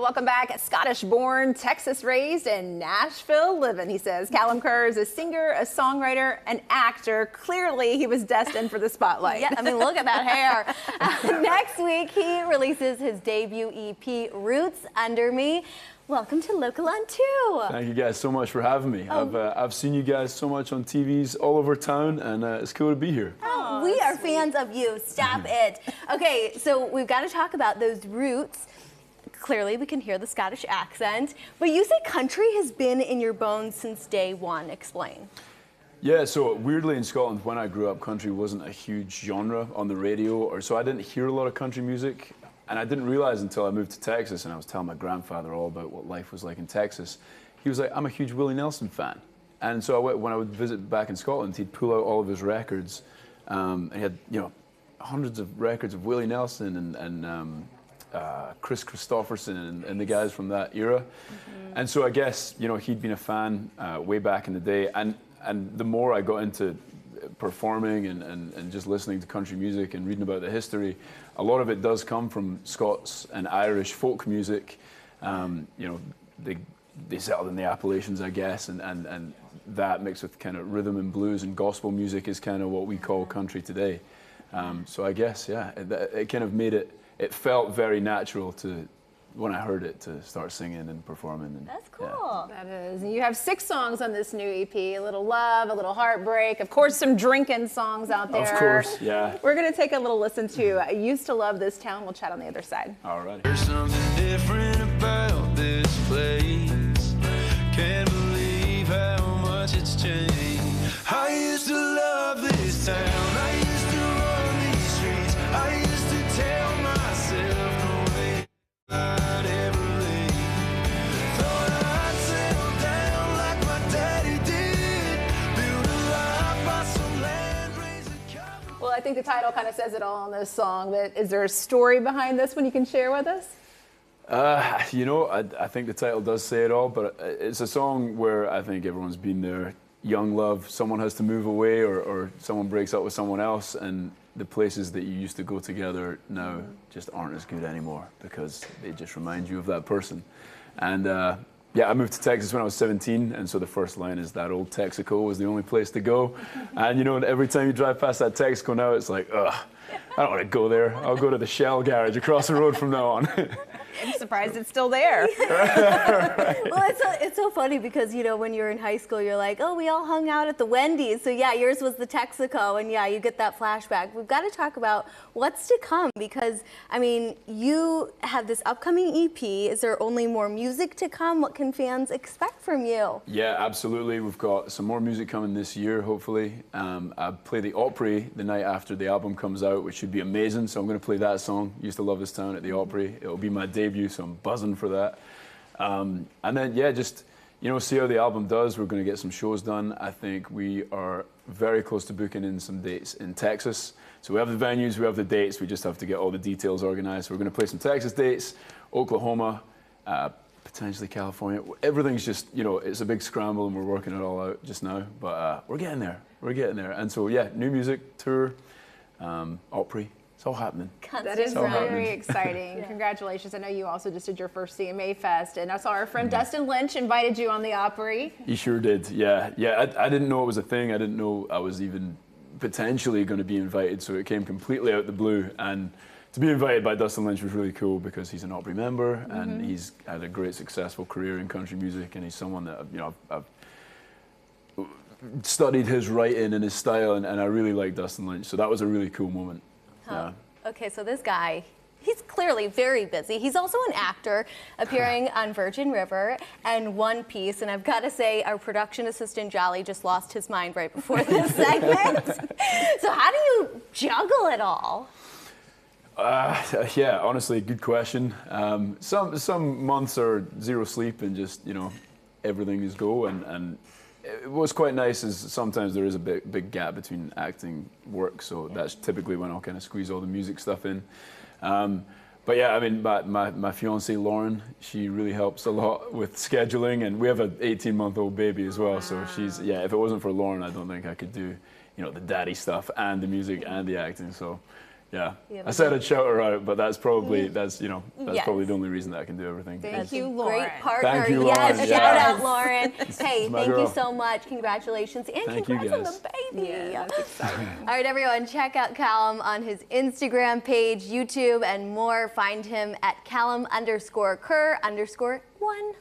welcome back. Scottish-born, Texas-raised, and Nashville-living, he says. Callum Kerr is a singer, a songwriter, an actor. Clearly, he was destined for the spotlight. Yeah, I mean, look at that hair. Next week, he releases his debut EP, Roots Under Me. Welcome to Local on 2. Thank you guys so much for having me. I've seen you guys so much on TVs all over town, and it's cool to be here. Oh, we are fans of you. Stop it. Okay, so we've got to talk about those roots. Clearly, we can hear the Scottish accent, but you say country has been in your bones since day one. Explain. Yeah, so weirdly in Scotland, when I grew up, country wasn't a huge genre on the radio, or so I didn't hear a lot of country music. And I didn't realize until I moved to Texas and I was telling my grandfather all about what life was like in Texas. He was like, I'm a huge Willie Nelson fan. And so when I would visit back in Scotland, he'd pull out all of his records. And he had, hundreds of records of Willie Nelson and Chris Christopherson and the guys from that era. Mm-hmm. And so I guess, he'd been a fan way back in the day. And the more I got into performing and just listening to country music and reading about the history, a lot of it does come from Scots and Irish folk music. They settled in the Appalachians, I guess, and that mixed with kind of rhythm and blues and gospel music is kind of what we call country today. So I guess, yeah, it kind of made it felt very natural to, when I heard it, to start singing and performing. And, that's cool. Yeah. That is. And you have 6 songs on this new EP, a little love, a little heartbreak, of course, some drinking songs out there. Of course, yeah. We're going to take a little listen to I Used to Love This Town. We'll chat on the other side. All right. There's something different about this place. Can't believe how much it's changed. I used to love this town. I used to run these streets. I used to tell myself no way I'd ever leave. Thought I'd settle down like my daddy did. Build a life by some land, raise a couple. Well, I think the title kind of says it all on this song. But is there a story behind this one you can share with us? I think the title does say it all, but it's a song where I think everyone's been there. Young love, someone has to move away or someone breaks up with someone else, and the places that you used to go together now just aren't as good anymore because they just remind you of that person. And I moved to Texas when I was 17, and so the first line is that old Texaco was the only place to go. And every time you drive past that Texaco now, it's like, ugh, I don't want to go there. I'll go to the Shell garage across the road from now on. I'm surprised it's still there. Well, it's so funny because, when you're in high school, you're like, oh, we all hung out at the Wendy's. So, yeah, yours was the Texaco, and, yeah, you get that flashback. We've got to talk about what's to come because, I mean, you have this upcoming EP. Is there only more music to come? What can fans expect from you? Yeah, absolutely. We've got some more music coming this year, hopefully. I play the Opry the night after the album comes out, which should be amazing. So I'm going to play that song, Used to Love This Town, at the Opry. It'll be my debut, so I'm buzzing for that. And then, yeah, just, see how the album does. We're going to get some shows done. I think we are very close to booking in some dates in Texas. So we have the venues, we have the dates. We just have to get all the details organized. So we're going to play some Texas dates, Oklahoma, potentially California. Everything's just, it's a big scramble and we're working it all out just now. But we're getting there. We're getting there. And so, yeah, new music, tour, Opry. It's all happening. That is very exciting. Yeah. Congratulations. I know you also just did your first CMA Fest, and I saw our friend Dustin Lynch invited you on the Opry. He sure did, yeah. I didn't know it was a thing. I didn't know I was even potentially going to be invited, so it came completely out the blue. And to be invited by Dustin Lynch was really cool because he's an Opry member, and he's had a great, successful career in country music, and he's someone that, I've studied his writing and his style, and I really like Dustin Lynch, so that was a really cool moment. Huh. Yeah. Okay, so this guy, he's clearly very busy. He's also an actor appearing on Virgin River and One Piece, and I've got to say our production assistant Jolly just lost his mind right before this segment. So how do you juggle it all? Yeah, honestly, good question. Some months are zero sleep and just, everything is go, and what's quite nice is sometimes there is a big gap between acting work, so that's typically when I'll kind of squeeze all the music stuff in. But yeah, I mean, my fiancée Lauren, she really helps a lot with scheduling, and we have an 18-month-old baby as well. So she's, yeah, if it wasn't for Lauren, I don't think I could do, the daddy stuff and the music and the acting. So Yeah, You have I a said good- I'd shout her out, but that's probably that's Yes. probably the only reason that I can do everything. Thank you, Great Lauren. partner. Thank you, Yes, Lauren. shout Yeah. out, Lauren. Hey, my thank you girl. so much. Congratulations and Thank you, congrats on guys. the baby. Yeah, that's exciting. All right, everyone, check out Callum on his Instagram page, YouTube, and more. Find him at Callum_Kerr_1.